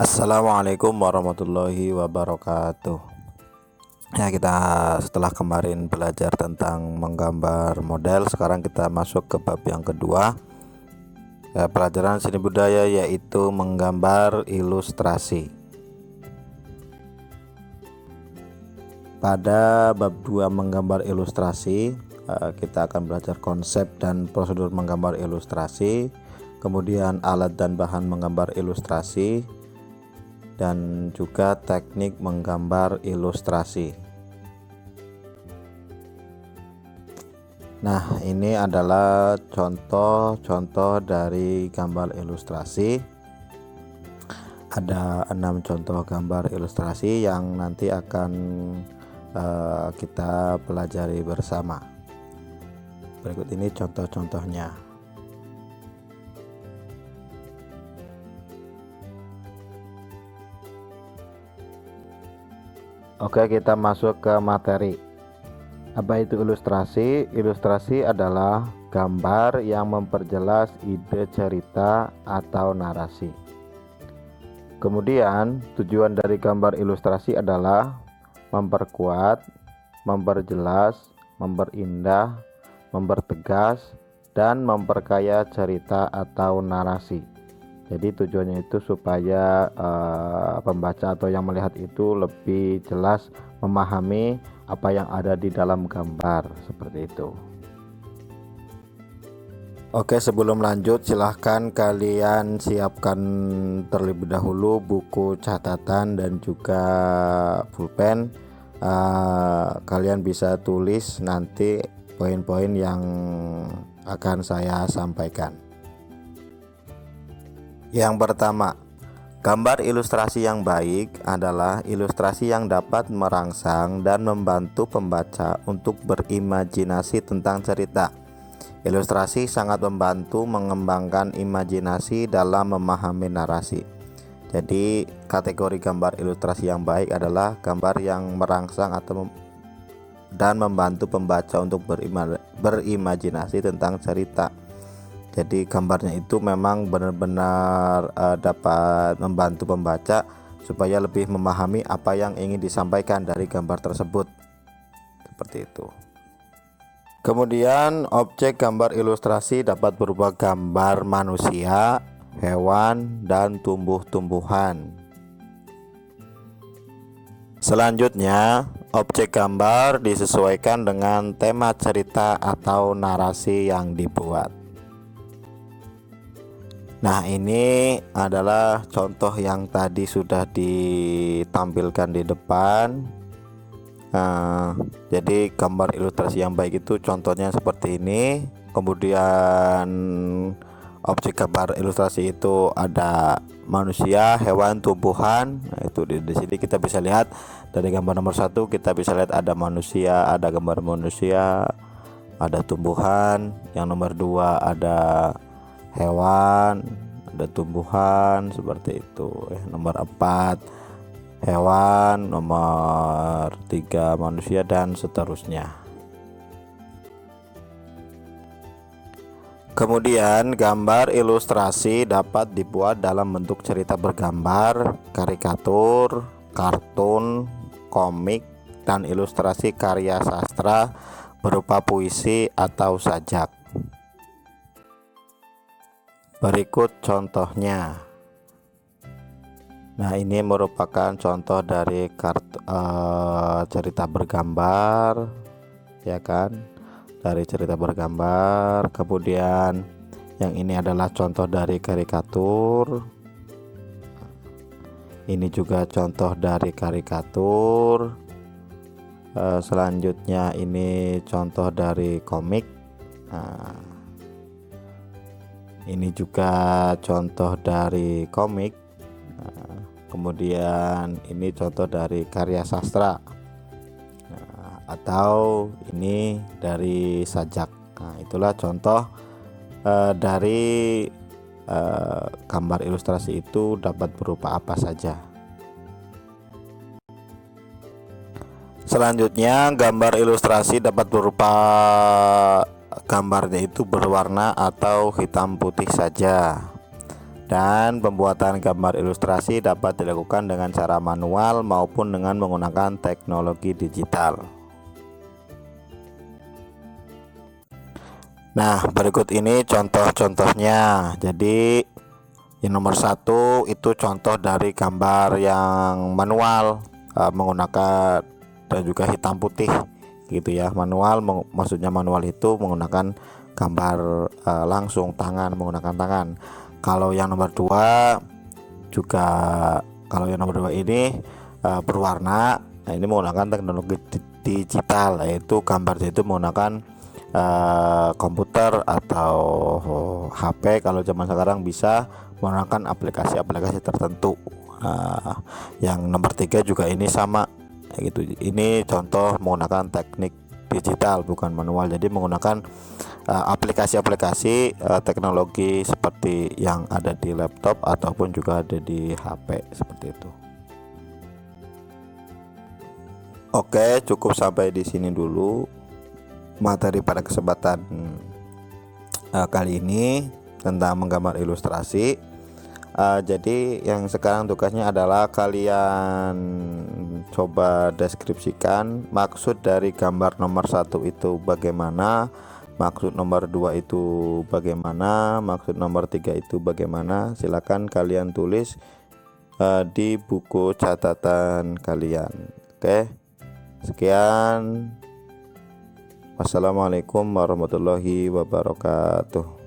Assalamualaikum warahmatullahi wabarakatuh. Ya, kita setelah kemarin belajar tentang menggambar model, sekarang kita masuk ke bab yang kedua. Pelajaran seni budaya, yaitu menggambar ilustrasi. Pada bab 2 menggambar ilustrasi, kita akan belajar konsep dan prosedur menggambar ilustrasi, kemudian alat dan bahan menggambar ilustrasi, dan juga teknik menggambar ilustrasi. Nah, ini adalah contoh-contoh dari gambar ilustrasi. Ada 6 contoh gambar ilustrasi yang nanti akan kita pelajari bersama. Berikut ini contoh-contohnya. Oke, kita masuk ke materi. Apa itu ilustrasi? Ilustrasi adalah gambar yang memperjelas ide cerita atau narasi. Kemudian, tujuan dari gambar ilustrasi adalah memperkuat, memperjelas, memperindah, mempertegas, dan memperkaya cerita atau narasi. Jadi tujuannya itu supaya pembaca atau yang melihat itu lebih jelas memahami apa yang ada di dalam gambar, seperti itu. Oke, sebelum lanjut silahkan kalian siapkan terlebih dahulu buku catatan dan juga pulpen. Kalian bisa tulis nanti poin-poin yang akan saya sampaikan. Yang pertama, gambar ilustrasi yang baik adalah ilustrasi yang dapat merangsang dan membantu pembaca untuk berimajinasi tentang cerita. Ilustrasi sangat membantu mengembangkan imajinasi dalam memahami narasi. Jadi, kategori gambar ilustrasi yang baik adalah gambar yang merangsang dan membantu pembaca untuk berimajinasi tentang cerita. Jadi gambarnya itu memang benar-benar dapat membantu pembaca supaya lebih memahami apa yang ingin disampaikan dari gambar tersebut. Seperti itu. Kemudian objek gambar ilustrasi dapat berupa gambar manusia, hewan, dan tumbuh-tumbuhan. Selanjutnya, objek gambar disesuaikan dengan tema cerita atau narasi yang dibuat. Nah, ini adalah contoh yang tadi sudah ditampilkan di depan. Jadi gambar ilustrasi yang baik itu contohnya seperti ini. Kemudian objek gambar ilustrasi itu ada manusia, hewan, tumbuhan. Nah, itu di sini kita bisa lihat dari gambar nomor 1 kita bisa lihat ada manusia, ada gambar manusia, ada tumbuhan. Yang nomor 2 ada hewan, ada tumbuhan, seperti itu. Nomor 4 hewan, nomor 3 manusia, dan seterusnya. Kemudian gambar ilustrasi dapat dibuat dalam bentuk cerita bergambar, karikatur, kartun, komik, dan ilustrasi karya sastra berupa puisi atau sajak. Berikut contohnya. Nah, ini merupakan contoh dari cerita bergambar, ya kan? Dari cerita bergambar. Kemudian yang ini adalah contoh dari karikatur. Ini juga contoh dari karikatur. Selanjutnya ini contoh dari komik. Nah, ini juga contoh dari komik. Kemudian ini contoh dari karya sastra, atau ini dari sajak. Nah, itulah contoh dari gambar ilustrasi itu dapat berupa apa saja. Selanjutnya, gambar ilustrasi dapat berupa gambarnya itu berwarna atau hitam putih saja. Dan pembuatan gambar ilustrasi dapat dilakukan dengan cara manual maupun dengan menggunakan teknologi digital. Nah, berikut ini contoh-contohnya. Jadi yang nomor satu itu contoh dari gambar yang manual, menggunakan dan juga hitam putih gitu ya. Manual maksudnya manual itu menggunakan gambar langsung tangan, menggunakan tangan. Kalau yang nomor dua juga, kalau yang nomor dua ini berwarna, nah ini menggunakan teknologi digital, yaitu gambarnya itu menggunakan komputer atau HP. Kalau zaman sekarang bisa menggunakan aplikasi-aplikasi tertentu. Yang nomor tiga juga ini sama gitu. Ini contoh menggunakan teknik digital bukan manual, jadi menggunakan aplikasi-aplikasi teknologi seperti yang ada di laptop ataupun juga ada di HP seperti itu. Oke, cukup sampai di sini dulu materi pada kesempatan kali ini tentang menggambar ilustrasi. Jadi yang sekarang tugasnya adalah kalian coba deskripsikan maksud dari gambar nomor satu itu bagaimana, maksud nomor 2 itu bagaimana, maksud nomor 3 itu bagaimana. Silakan kalian tulis di buku catatan kalian. Oke, sekian. Wassalamualaikum warahmatullahi wabarakatuh.